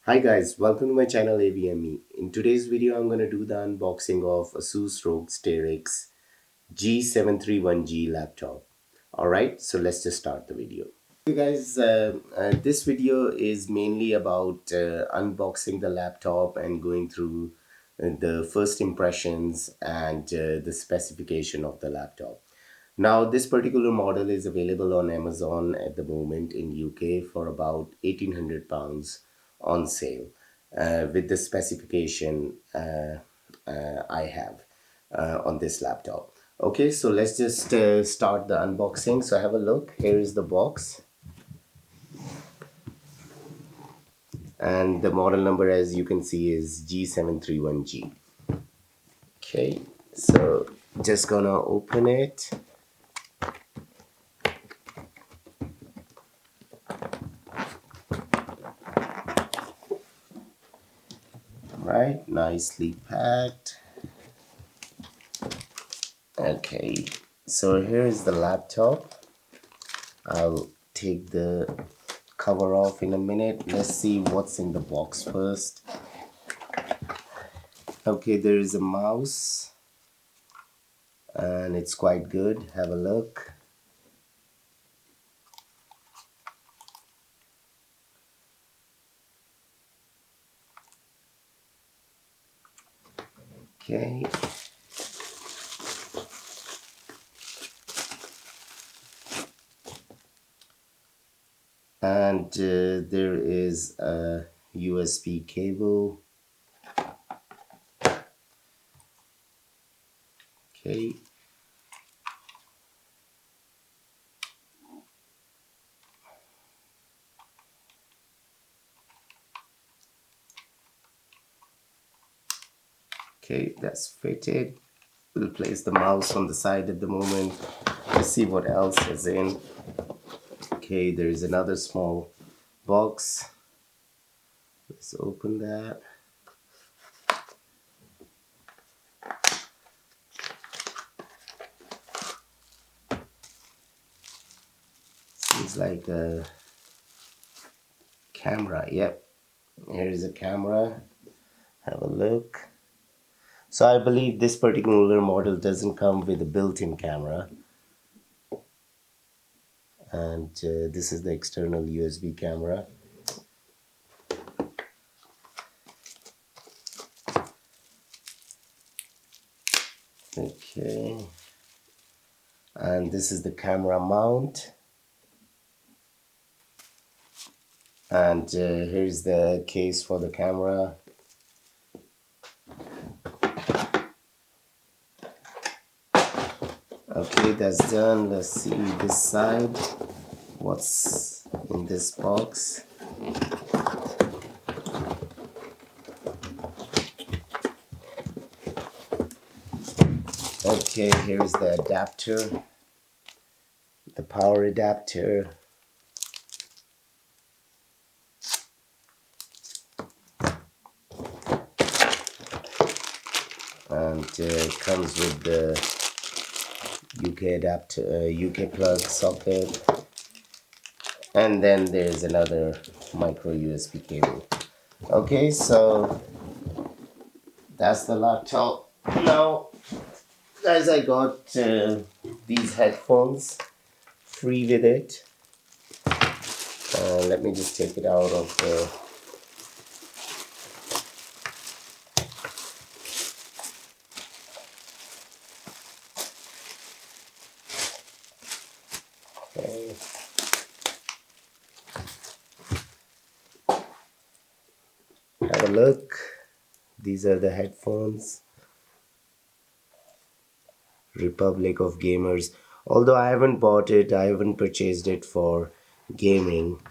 Hi guys, welcome to my channel AVME. In today's video, I'm going to do the unboxing of Asus ROG Strix G731G laptop. Alright, so let's just start the video. You guys, this video is mainly about unboxing the laptop and going through the first impressions and the specification of the laptop. Now, this particular model is available on Amazon at the moment in UK for about £1,800 on sale with the specification I have on this laptop. Okay, so let's just start the unboxing. So have a look. Here is the box. And the model number, as you can see, is G731G. Okay, so just gonna open it. Right, nicely packed. Okay, so here is the laptop. I'll take the cover off in a minute. Let's see what's in the box first. Okay, there is a mouse and it's quite good. Have a look. Okay. And there is a USB cable. Okay. Okay, that's fitted. We'll place the mouse on the side at the moment. Let's see what else is in. Okay, there is another small box. Let's open that. Seems like a camera. Yep, here is a camera. Have a look. So I believe this particular model doesn't come with a built-in camera. And this is the external USB camera. Okay. And this is the camera mount. And here's the case for the camera. Okay, that's done. Let's see this side. What's in this box? Okay, here's the adapter, the power adapter. And it comes with the UK adapter, UK plug socket. And then there's another micro USB cable. Okay, so that's the laptop. Now, guys, I got these headphones free with it. Let me just take it out of the okay. Have a look. These are the headphones. Republic of Gamers. Although I haven't bought it, I haven't purchased it for gaming.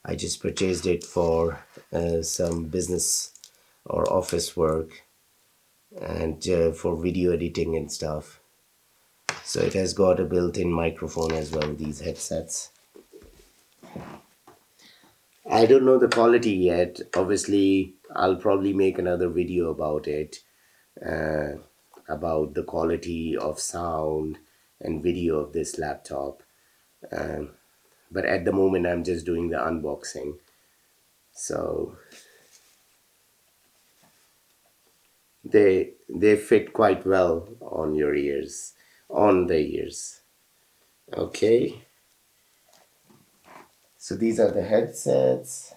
I just purchased it for some business or office work and for video editing and stuff. So it has got a built-in microphone as well, these headsets. I don't know the quality yet. Obviously, I'll probably make another video about it, about the quality of sound and video of this laptop. But at the moment, I'm just doing the unboxing. So they fit quite well on your ears, on the ears. Okay, so these are the headsets.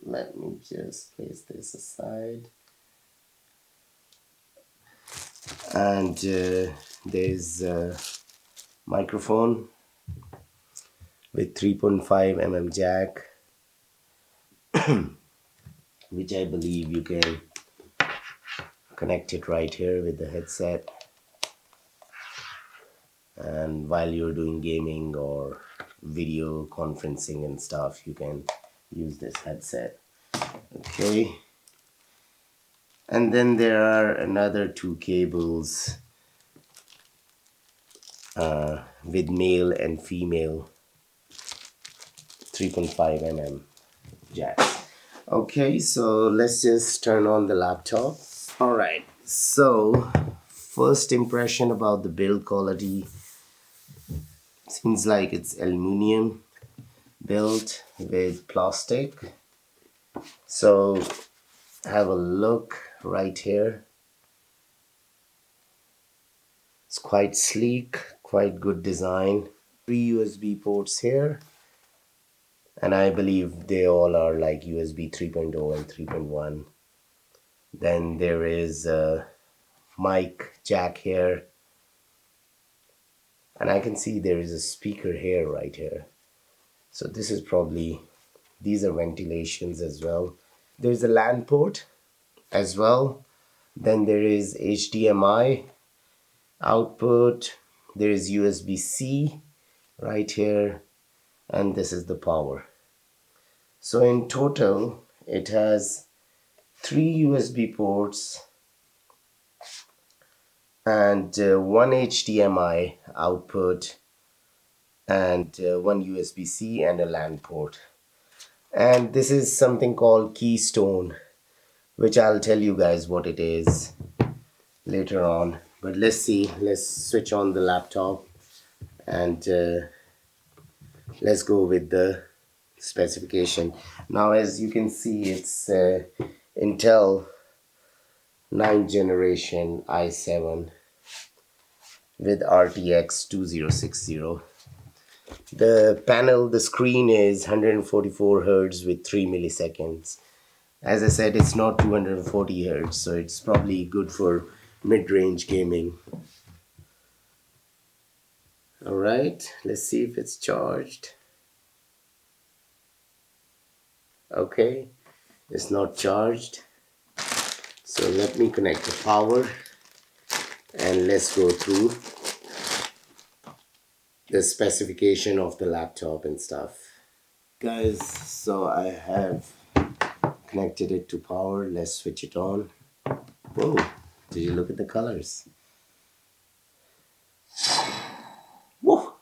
Let me just place this aside. And there's a microphone with 3.5 mm jack, which I believe you can connect it right here with the headset, and while you're doing gaming or video conferencing and stuff, you can use this headset. Okay, and then there are another two cables with male and female 3.5 mm jacks. Okay, so let's just turn on the laptop. All right, so first impression about the build quality. Seems like it's aluminum built with plastic. So have a look right here. It's quite sleek, quite good design. 3 USB ports here, and I believe they all are like USB 3.0 and 3.1. Then there is a mic jack here, and I can see there is a speaker here, right here. So this is probably, these are ventilations as well. There's a LAN port as well. Then there is HDMI output. There is USB-C right here, and this is the power. So in total, it has 3 USB ports and one HDMI output and one USB-C and a LAN port. And this is something called Keystone, which I'll tell you guys what it is later on. But let's see, let's switch on the laptop and let's go with the specification. Now, as you can see, it's Intel 9th generation i7 with RTX 2060. The panel, the screen is 144 Hz with 3 milliseconds. As I said, it's not 240 Hz, so it's probably good for mid-range gaming. Alright, let's see if it's charged. Okay, it's not charged. So let me connect the power and let's go through the specification of the laptop and stuff. Guys, so I have connected it to power. Let's switch it on. Whoa, did you look at the colors? Whoa.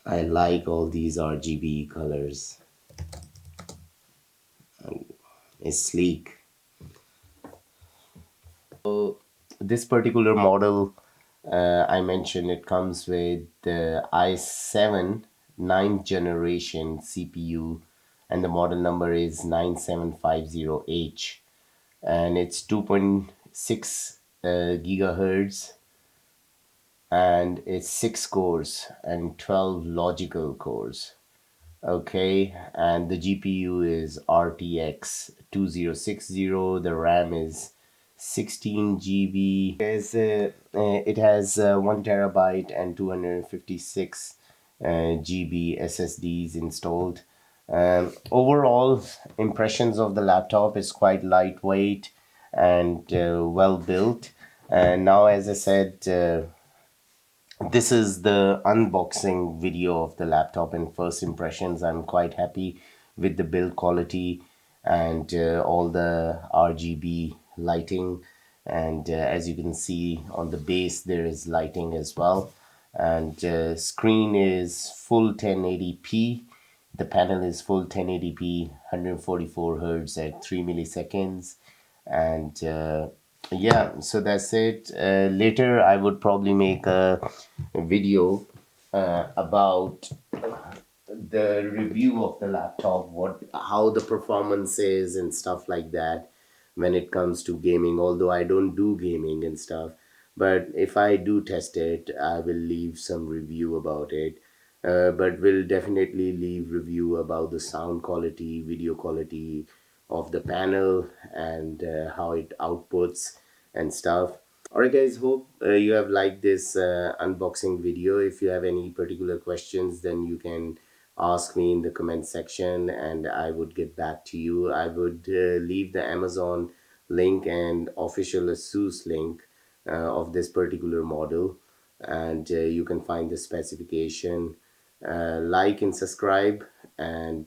I like all these RGB colors. It's sleek. So this particular model, I mentioned it comes with the i7 9th generation CPU, and the model number is 9750H, and it's 2.6 gigahertz, and it's 6 cores and 12 logical cores. Okay, and the GPU is RTX 2060. The RAM is 16 GB. It has 1 terabyte and 256 GB SSDs installed. Overall impressions of the laptop is quite lightweight and well built. And now, as I said, this is the unboxing video of the laptop, and first impressions, I'm quite happy with the build quality and all the RGB lighting, and as you can see on the base there is lighting as well, and screen is full 1080p. The panel is full 1080p, 144 Hz at 3 milliseconds, and yeah, so that's it. Later I would probably make a video about the review of the laptop, what how the performance is and stuff like that when it comes to gaming. Although I don't do gaming and stuff, but if I do test it, I will leave some review about it. But will definitely leave review about the sound quality, video quality of the panel, and how it outputs and stuff. Alright guys, hope you have liked this unboxing video. If you have any particular questions, then you can ask me in the comment section and I would get back to you. I would leave the Amazon link and official Asus link of this particular model, and you can find the specification. Like and subscribe, and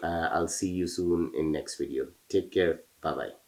I'll see you soon in next video. Take care. Bye bye.